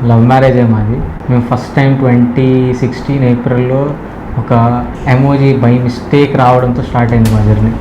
Love మ్యారేజే మాది. మేము ఫస్ట్ టైం 2016 ఏప్రిల్లో ఒక ఎమోజీ బై మిస్టేక్ రావడంతో స్టార్ట్ అయింది మా జర్నీ.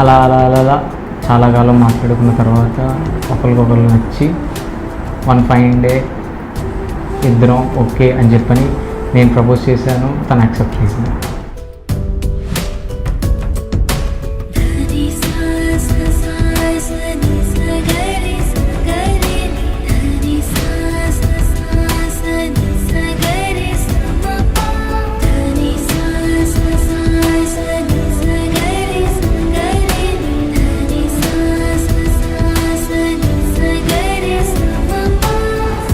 అలా అలా అలా అలా చాలా కాలం మాట్లాడుకున్న తర్వాత ఒకరికొకరు నచ్చి వన్ ఫైన్ డే ఇద్దరం ఓకే అని చెప్పని నేను ప్రపోజ్ చేశాను, తను యాక్సెప్ట్ చేసింది.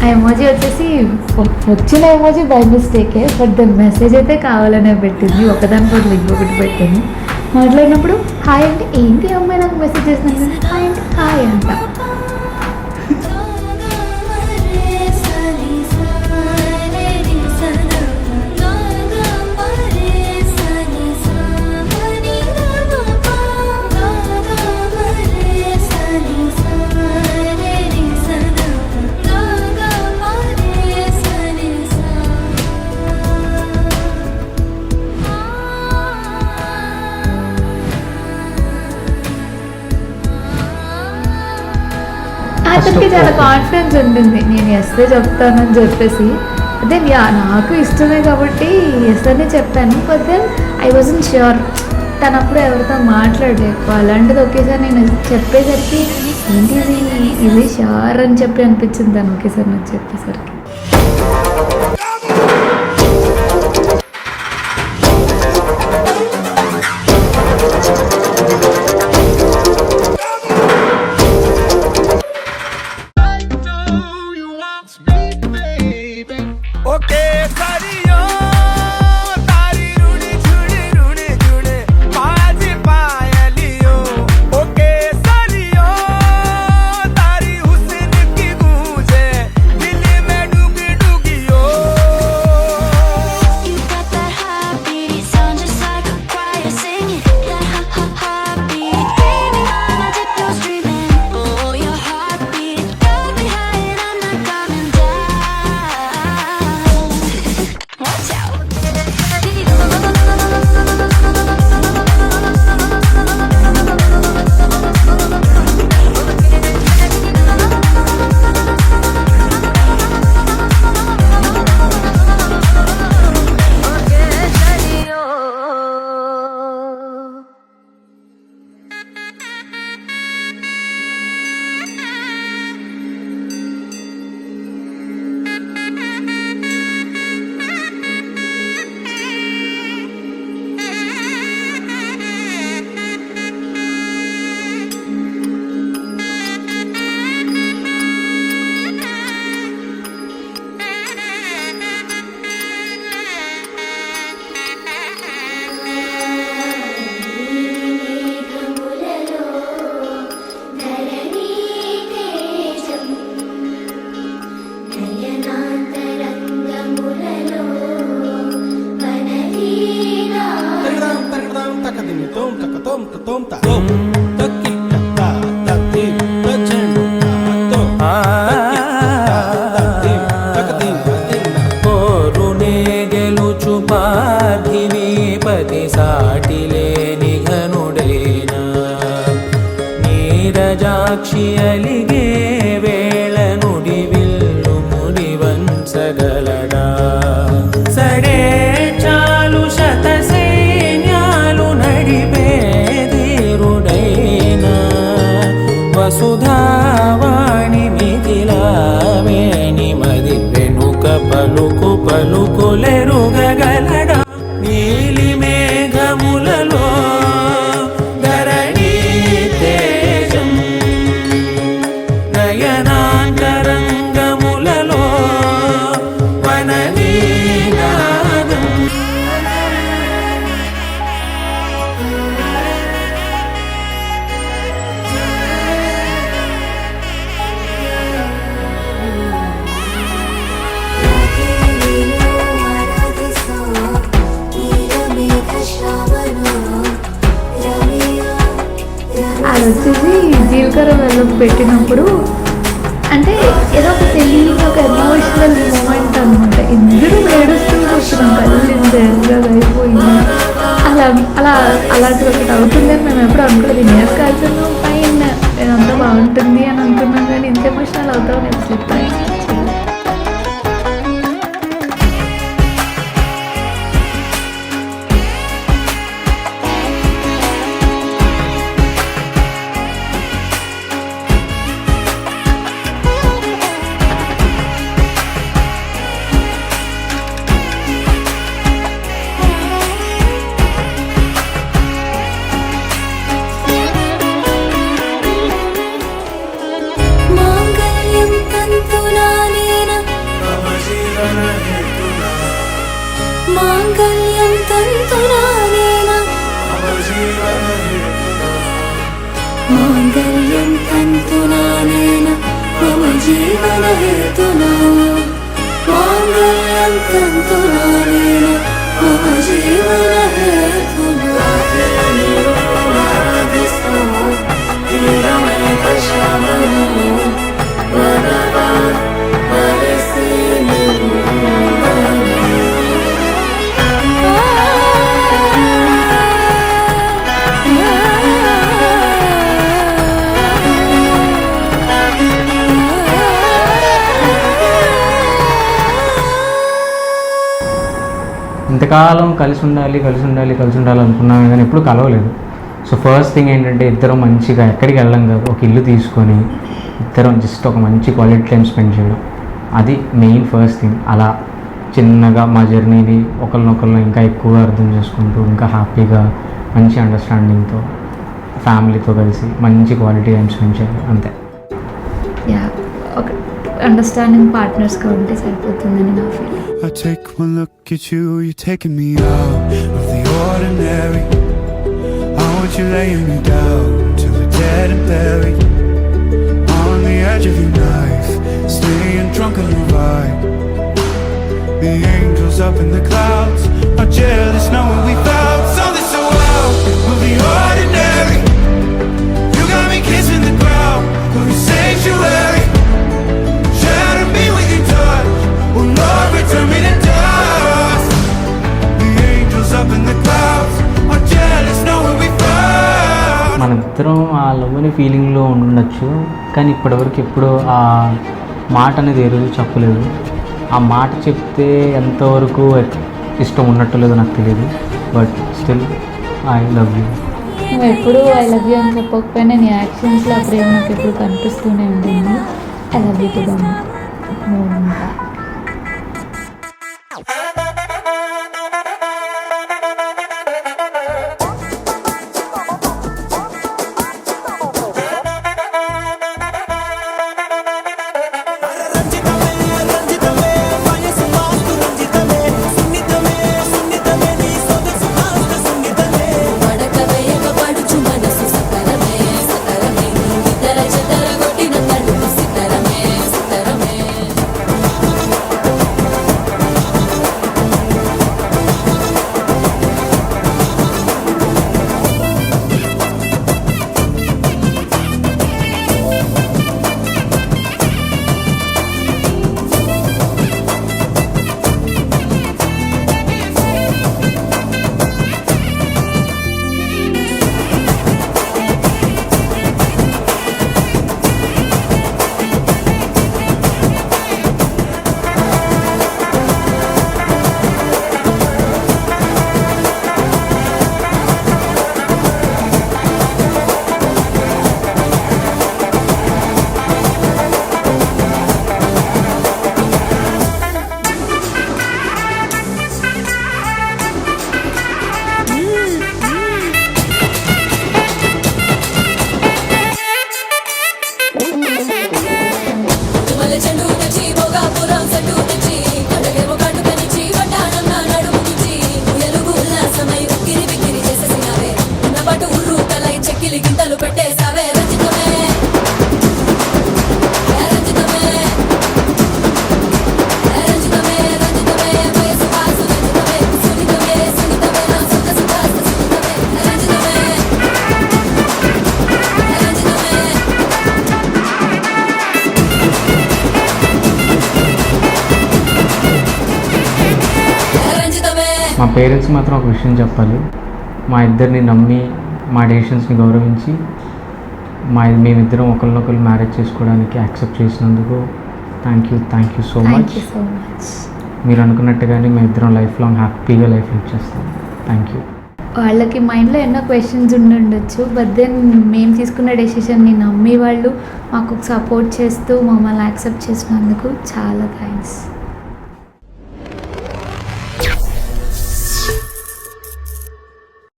ఆ ఎమోజీ వచ్చేసి వచ్చిన ఎమోజీ బై మిస్టేకే, బట్ దాని మెసేజ్ అయితే కావాలనే పెట్టింది. ఒకదానికోటి లింక్ ఒకటి పెట్టింది. మాట్లాడినప్పుడు హాయ్ అంటే ఏంటి అమ్మాయి నాకు మెసేజ్ చేస్తున్నాను, హాయ్ అంటే హాయ్ అంట. అతనికి చాలా కాన్ఫిడెన్స్ ఉంటుంది, నేను ఎస్ఏ చెప్తానని చెప్పేసి. అదే నాకు ఇష్టమే కాబట్టి ఎస్ అని చెప్పాను. But then I wasn't sure, తను అప్పుడు ఎవరితో మాట్లాడలేదు. అలాంటిది ఒకేసారి నేను చెప్పేసరికి ఏంటి ఇది ష్యూర్ అని చెప్పి అనిపించింది తను ఒకేసారి నాకు చెప్పేసరికి. నీరజాక్షి అలిగే వేళ నుడి విల్లు ముడి వంచగలడా సడే చాలు శత సైన్యాలు నడిపే ధీరుడైనా వసుధావాణి మిథిలావేణి మది వెనుక పలుకు పలుకులెరుగగలడా నీలి మేఘములలో నయనాంతరంగములలో వనవీనా వచ్చేసి జీలకర్ర బెల్లం పెట్టినప్పుడు అంటే ఏదో ఒక తెలియని ఒక ఎమోషనల్ మూమెంట్ అనమాట. ఇద్దరు ఏడుస్తూ కూర్చున్నాం, కళ్ళు ఇంత ఎర్రగా అయిపోయింది. అలా అలా అలాంటి ఒకటి అవుతుందని మేము ఎప్పుడు అనుకోలేదు. నేర్స్ కాల్సిన పైన నేనంతా బాగుంటుంది అని అనుకున్నాం, కానీ ఇంత ఎమోషనల్ అవుతావు నేను స్లిప్ అయ్యాను. మాంగళ్యం తంతునానేన మాంగళ్యం తంతునానేన మాంగళ్యం తంతునానేన మమ జీవన హేతునా మాంగళ్యం తంతునానేన మమ జీవన హేతునా ఇంతకాలం కలిసి ఉండాలి అనుకున్నామే కానీ ఎప్పుడు కలవలేదు. సో ఫస్ట్ థింగ్ ఏంటంటే ఇద్దరం మంచిగా ఎక్కడికి వెళ్ళాం కాదు, ఒక ఇల్లు తీసుకొని ఇద్దరం జస్ట్ ఒక మంచి క్వాలిటీ టైం స్పెండ్ చేయడం, అది మెయిన్ ఫస్ట్ థింగ్. అలా చిన్నగా మా జర్నీని ఒకరినొకరిని ఇంకా ఎక్కువగా అర్థం చేసుకుంటూ ఇంకా హ్యాపీగా మంచి అండర్స్టాండింగ్తో ఫ్యామిలీతో కలిసి మంచి క్వాలిటీ టైం స్పెండ్ చేయాలి, అంతే. యా, ఒక అండర్స్టాండింగ్ పార్ట్నర్స్గా ఉంటే సరిపోతుందని నా feeling. I take one look at you, you're taking me out of the ordinary. I want you laying me down till we're dead and buried. On the edge of your knife, staying drunk on your vibe. The angels up in the clouds are jealous knowing we found something so wild of the ordinary. You got me kissing the ground of your sanctuary. Shatter me with your touch, oh Lord, return me to dust. The angels up in the clouds are jealous knowing we found. మనిద్దరం ఆ love అనే ఫీలింగ్లో ఉండొచ్చు, కానీ ఇప్పటివరకు ఎప్పుడు ఆ మాట అనేది ఏ రోజు చెప్పలేదు. ఆ మాట చెప్తే ఎంతవరకు ఇష్టం ఉన్నట్టు లేదో నాకు తెలియదు, but still I love you. నువ్వు ఎప్పుడు ఐ లవ్ యూ అని చెప్పకపోయినా నీ యాక్షన్స్లో ఆ ప్రేమ నాకు ఎప్పుడు కనిపిస్తూనే ఉంటుంది. ఐ లవ్ యూ టు దమ్. వడక వేయక పడుచు మనసు సకరమే సకరమే ఇతర చెదర కొట్టిన తడుపు సితరమే సితరమే మా పేరెంట్స్ మాత్రం ఒక విషయం చెప్పాలి, మా ఇద్దరిని నమ్మి మా డెసిషన్స్ని గౌరవించి మేమిద్దరం ఒకరినొకరు మ్యారేజ్ చేసుకోవడానికి యాక్సెప్ట్ చేసినందుకు thank you so thank much. You so much. మీరు అనుకున్నట్టుగానే మేము ఇద్దరం లైఫ్ లాంగ్ హ్యాపీగా లైఫ్ లీడ్ చేస్తాం. Thank you. వాళ్ళకి మైండ్లో ఎన్నో క్వశ్చన్స్ ఉండొచ్చు, బట్ దెన్ మేము తీసుకున్న డెసిషన్ని నమ్మి వాళ్ళు మాకు సపోర్ట్ చేస్తూ మమ్మల్ని యాక్సెప్ట్ చేసినందుకు చాలా థ్యాంక్స్.